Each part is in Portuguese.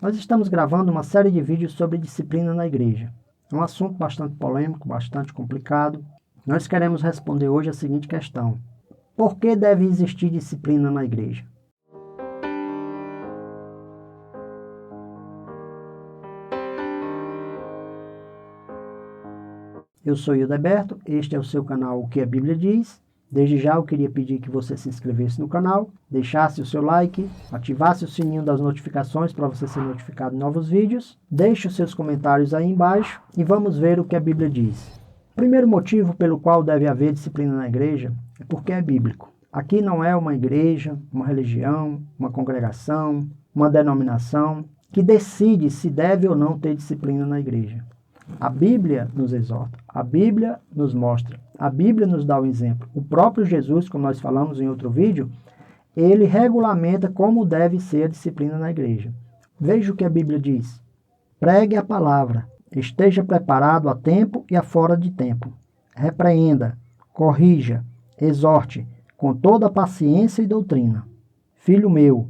Nós estamos gravando uma série de vídeos sobre disciplina na igreja. É um assunto bastante polêmico, bastante complicado. Nós queremos responder hoje a seguinte questão: por que deve existir disciplina na igreja? Eu sou Hildeberto, este é o seu canal O que a Bíblia Diz. Desde já eu queria pedir que você se inscrevesse no canal, deixasse o seu like, ativasse o sininho das notificações para você ser notificado de novos vídeos, deixe os seus comentários aí embaixo e vamos ver o que a Bíblia diz. O primeiro motivo pelo qual deve haver disciplina na igreja é porque é bíblico. Aqui não é uma igreja, uma religião, uma congregação, uma denominação que decide se deve ou não ter disciplina na igreja. A Bíblia nos exorta, a Bíblia nos mostra, a Bíblia nos dá o exemplo. O próprio Jesus, como nós falamos em outro vídeo, ele regulamenta como deve ser a disciplina na igreja. Veja o que a Bíblia diz: pregue a palavra, esteja preparado a tempo e a fora de tempo. Repreenda, corrija, exorte, com toda paciência e doutrina. Filho meu,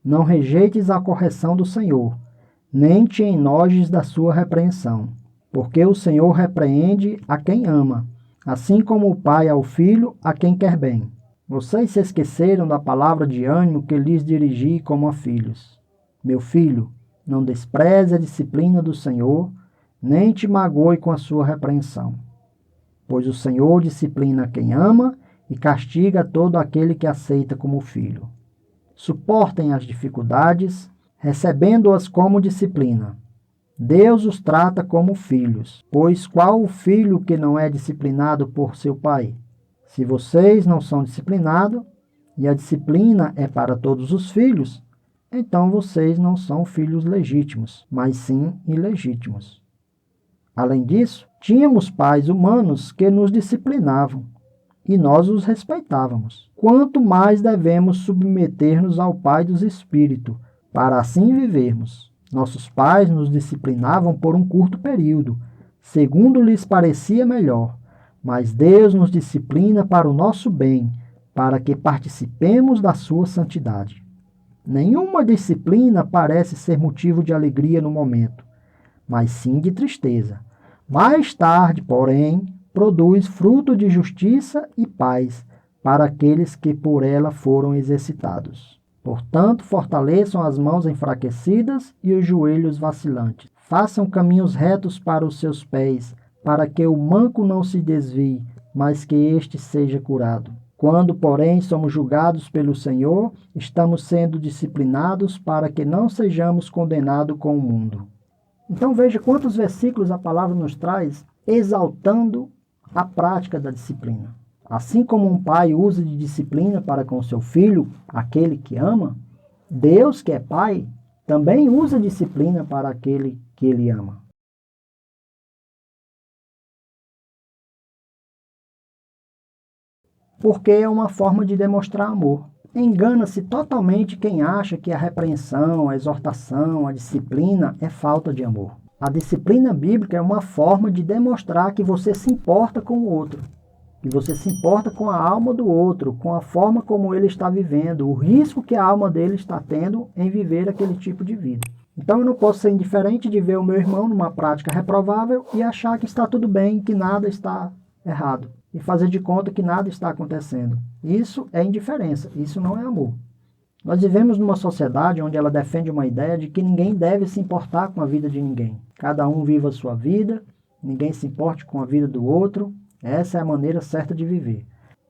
não rejeites a correção do Senhor, nem te enojes da sua repreensão. Porque o Senhor repreende a quem ama, assim como o pai ao filho a quem quer bem. Vocês se esqueceram da palavra de ânimo que lhes dirigi como a filhos. Meu filho, não despreze a disciplina do Senhor, nem te magoe com a sua repreensão. Pois o Senhor disciplina quem ama e castiga todo aquele que aceita como filho. Suportem as dificuldades, recebendo-as como disciplina. Deus os trata como filhos, pois qual o filho que não é disciplinado por seu pai? Se vocês não são disciplinados, e a disciplina é para todos os filhos, então vocês não são filhos legítimos, mas sim ilegítimos. Além disso, tínhamos pais humanos que nos disciplinavam, e nós os respeitávamos. Quanto mais devemos submeter-nos ao Pai dos Espíritos, para assim vivermos. Nossos pais nos disciplinavam por um curto período, segundo lhes parecia melhor, mas Deus nos disciplina para o nosso bem, para que participemos da sua santidade. Nenhuma disciplina parece ser motivo de alegria no momento, mas sim de tristeza. Mais tarde, porém, produz fruto de justiça e paz para aqueles que por ela foram exercitados. Portanto, fortaleçam as mãos enfraquecidas e os joelhos vacilantes. Façam caminhos retos para os seus pés, para que o manco não se desvie, mas que este seja curado. Quando, porém, somos julgados pelo Senhor, estamos sendo disciplinados para que não sejamos condenados com o mundo. Então veja quantos versículos a palavra nos traz exaltando a prática da disciplina. Assim como um pai usa de disciplina para com seu filho, aquele que ama, Deus, que é pai, também usa disciplina para aquele que ele ama. Porque é uma forma de demonstrar amor. Engana-se totalmente quem acha que a repreensão, a exortação, a disciplina é falta de amor. A disciplina bíblica é uma forma de demonstrar que você se importa com o outro. Que você se importa com a alma do outro, com a forma como ele está vivendo, o risco que a alma dele está tendo em viver aquele tipo de vida. Então eu não posso ser indiferente de ver o meu irmão numa prática reprovável e achar que está tudo bem, que nada está errado. E fazer de conta que nada está acontecendo. Isso é indiferença, isso não é amor. Nós vivemos numa sociedade onde ela defende uma ideia de que ninguém deve se importar com a vida de ninguém. Cada um viva a sua vida, ninguém se importe com a vida do outro. Essa é a maneira certa de viver.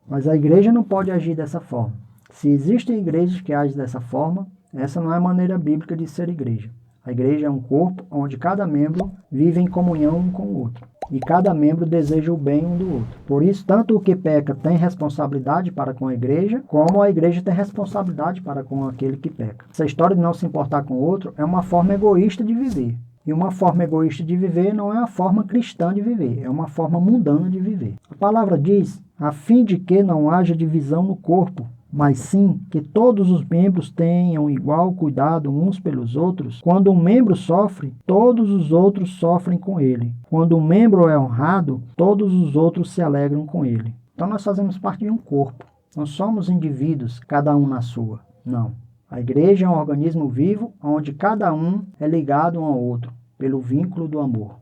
Mas a igreja não pode agir dessa forma. Se existem igrejas que agem dessa forma, essa não é a maneira bíblica de ser igreja. A igreja é um corpo onde cada membro vive em comunhão um com o outro. E cada membro deseja o bem um do outro. Por isso, tanto o que peca tem responsabilidade para com a igreja, como a igreja tem responsabilidade para com aquele que peca. Essa história de não se importar com o outro é uma forma egoísta de viver. E uma forma egoísta de viver não é a forma cristã de viver, é uma forma mundana de viver. A palavra diz, a fim de que não haja divisão no corpo, mas sim que todos os membros tenham igual cuidado uns pelos outros. Quando um membro sofre, todos os outros sofrem com ele. Quando um membro é honrado, todos os outros se alegram com ele. Então nós fazemos parte de um corpo. Não somos indivíduos, cada um na sua. Não. A igreja é um organismo vivo onde cada um é ligado um ao outro pelo vínculo do amor.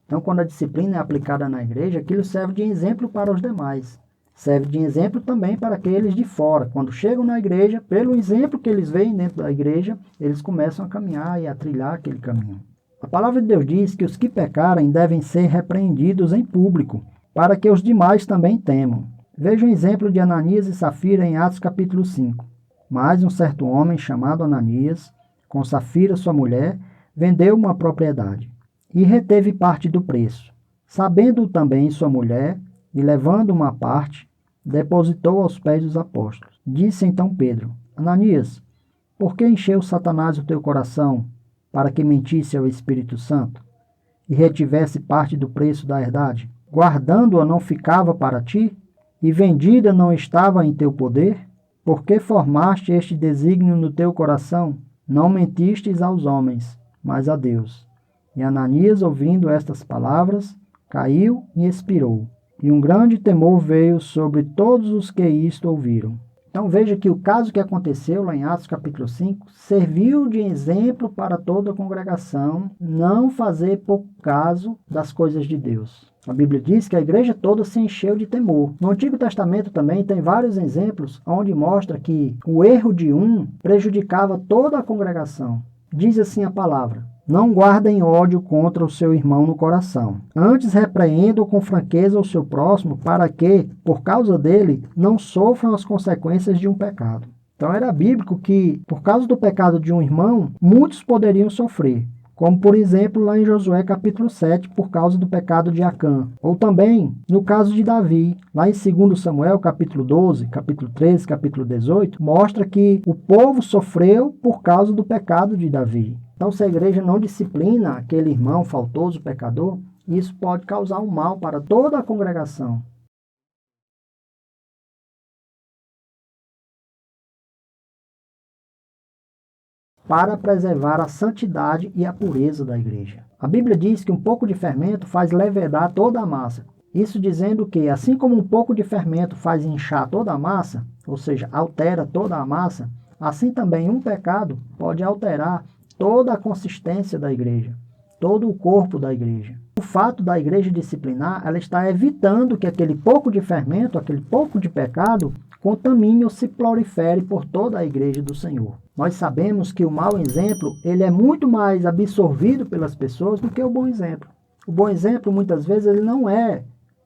Então, quando a disciplina é aplicada na igreja, aquilo serve de exemplo para os demais. Serve de exemplo também para aqueles de fora. Quando chegam na igreja, pelo exemplo que eles veem dentro da igreja, eles começam a caminhar e a trilhar aquele caminho. A palavra de Deus diz que os que pecarem devem ser repreendidos em público, para que os demais também temam. Veja o exemplo de Ananias e Safira em Atos capítulo 5. Mas um certo homem chamado Ananias, com Safira sua mulher, vendeu uma propriedade e reteve parte do preço. Sabendo também sua mulher, e levando uma parte, depositou aos pés dos apóstolos. Disse então Pedro: Ananias, por que encheu Satanás o teu coração, para que mentisse ao Espírito Santo, e retivesse parte do preço da herdade? Guardando-a não ficava para ti, e vendida não estava em teu poder? Por que formaste este desígnio no teu coração? Não mentistes aos homens, mas a Deus. E Ananias, ouvindo estas palavras, caiu e expirou. E um grande temor veio sobre todos os que isto ouviram. Então veja que o caso que aconteceu lá em Atos capítulo 5 serviu de exemplo para toda a congregação não fazer pouco caso das coisas de Deus. A Bíblia diz que a igreja toda se encheu de temor. No Antigo Testamento também tem vários exemplos onde mostra que o erro de um prejudicava toda a congregação. Diz assim a palavra: não guardem ódio contra o seu irmão no coração. Antes repreendam com franqueza o seu próximo, para que, por causa dele, não sofram as consequências de um pecado. Então era bíblico que, por causa do pecado de um irmão, muitos poderiam sofrer. Como, por exemplo, lá em Josué capítulo 7, por causa do pecado de Acã. Ou também, no caso de Davi, lá em 2 Samuel capítulo 12, capítulo 13, capítulo 18, mostra que o povo sofreu por causa do pecado de Davi. Então, se a igreja não disciplina aquele irmão faltoso, pecador, isso pode causar um mal para toda a congregação. Para preservar a santidade e a pureza da igreja. A Bíblia diz que um pouco de fermento faz levedar toda a massa. Isso dizendo que, assim como um pouco de fermento faz inchar toda a massa, ou seja, altera toda a massa, assim também um pecado pode alterar toda a consistência da igreja, todo o corpo da igreja. O fato da igreja disciplinar, ela está evitando que aquele pouco de fermento, aquele pouco de pecado, contamine ou se prolifere por toda a igreja do Senhor. Nós sabemos que o mau exemplo, ele é muito mais absorvido pelas pessoas do que o bom exemplo. O bom exemplo, muitas vezes, ele não é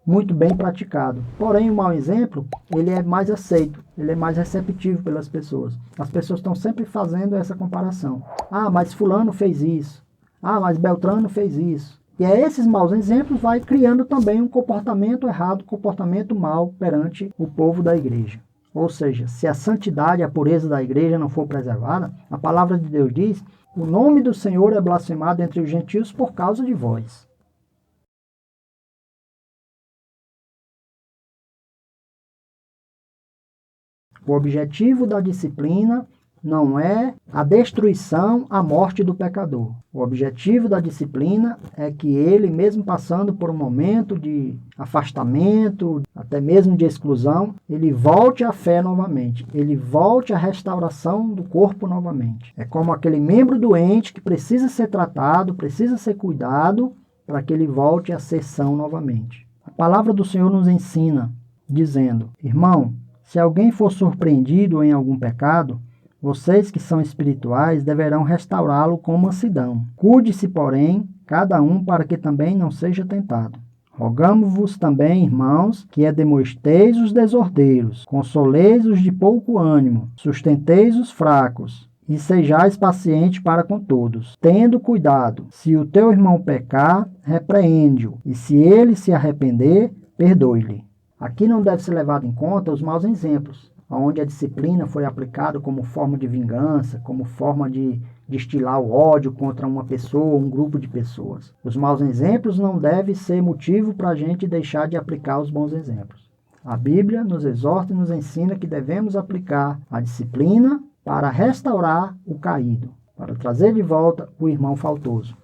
muito bem praticado. Porém, o mau exemplo, ele é mais aceito, ele é mais receptivo pelas pessoas. As pessoas estão sempre fazendo essa comparação. Ah, mas fulano fez isso. Ah, mas Beltrano fez isso. E esses maus exemplos vai criando também um comportamento errado, um comportamento mau perante o povo da igreja. Ou seja, se a santidade e a pureza da igreja não for preservada, a palavra de Deus diz: o nome do Senhor é blasfemado entre os gentios por causa de vós. O objetivo da disciplina não é a destruição, a morte do pecador. O objetivo da disciplina é que ele, mesmo passando por um momento de afastamento, até mesmo de exclusão, ele volte à fé novamente. Ele volte à restauração do corpo novamente. É como aquele membro doente que precisa ser tratado, precisa ser cuidado, para que ele volte a ser são novamente. A palavra do Senhor nos ensina, dizendo: irmão, se alguém for surpreendido em algum pecado, vocês que são espirituais deverão restaurá-lo com mansidão. Cuide-se, porém, cada um para que também não seja tentado. Rogamo-vos também, irmãos, que admoesteis os desordeiros, consoleis os de pouco ânimo, sustenteis os fracos, e sejais pacientes para com todos. Tendo cuidado, se o teu irmão pecar, repreende-o, e se ele se arrepender, perdoe-lhe. Aqui não deve ser levado em conta os maus exemplos, onde a disciplina foi aplicada como forma de vingança, como forma de destilar o ódio contra uma pessoa ou um grupo de pessoas. Os maus exemplos não devem ser motivo para a gente deixar de aplicar os bons exemplos. A Bíblia nos exorta e nos ensina que devemos aplicar a disciplina para restaurar o caído, para trazer de volta o irmão faltoso.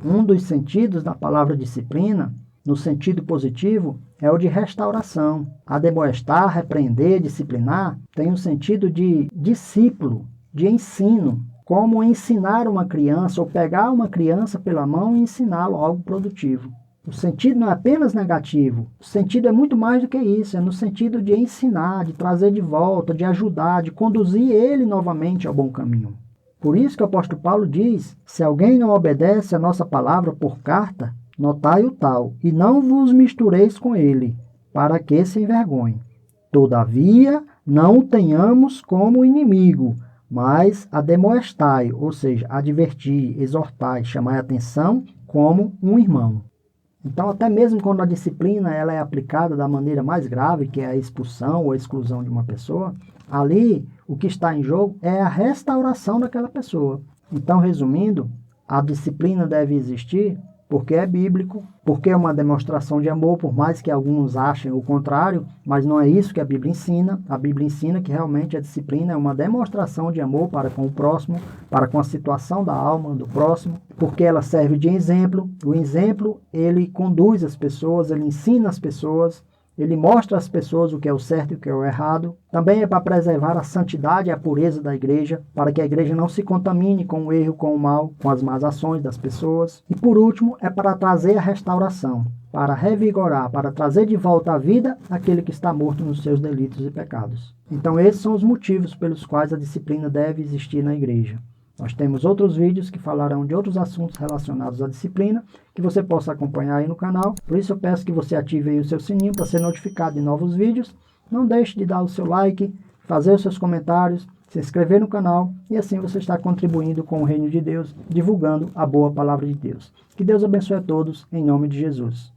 Um dos sentidos da palavra disciplina no sentido positivo, é o de restauração. Admoestar, repreender, disciplinar, tem um sentido de discípulo, de ensino. Como ensinar uma criança ou pegar uma criança pela mão e ensiná-lo algo produtivo. O sentido não é apenas negativo, o sentido é muito mais do que isso, é no sentido de ensinar, de trazer de volta, de ajudar, de conduzir ele novamente ao bom caminho. Por isso que o apóstolo Paulo diz, se alguém não obedece a nossa palavra por carta, notai o tal, e não vos mistureis com ele, para que se envergonhe. Todavia, não o tenhamos como inimigo, mas admoestai, ou seja, advertir, exortai, chamar a atenção como um irmão. Então, até mesmo quando a disciplina ela é aplicada da maneira mais grave, que é a expulsão ou a exclusão de uma pessoa, ali o que está em jogo é a restauração daquela pessoa. Então, resumindo, a disciplina deve existir porque é bíblico, porque é uma demonstração de amor, por mais que alguns achem o contrário, mas não é isso que a Bíblia ensina. A Bíblia ensina que realmente a disciplina é uma demonstração de amor para com o próximo, para com a situação da alma do próximo, porque ela serve de exemplo. O exemplo, ele conduz as pessoas, ele ensina as pessoas, ele mostra às pessoas o que é o certo e o que é o errado. Também é para preservar a santidade e a pureza da igreja, para que a igreja não se contamine com o erro, com o mal, com as más ações das pessoas. E por último, é para trazer a restauração, para revigorar, para trazer de volta à vida aquele que está morto nos seus delitos e pecados. Então esses são os motivos pelos quais a disciplina deve existir na igreja. Nós temos outros vídeos que falarão de outros assuntos relacionados à disciplina, que você possa acompanhar aí no canal. Por isso eu peço que você ative aí o seu sininho para ser notificado de novos vídeos. Não deixe de dar o seu like, fazer os seus comentários, se inscrever no canal e assim você está contribuindo com o reino de Deus, divulgando a boa palavra de Deus. Que Deus abençoe a todos, em nome de Jesus.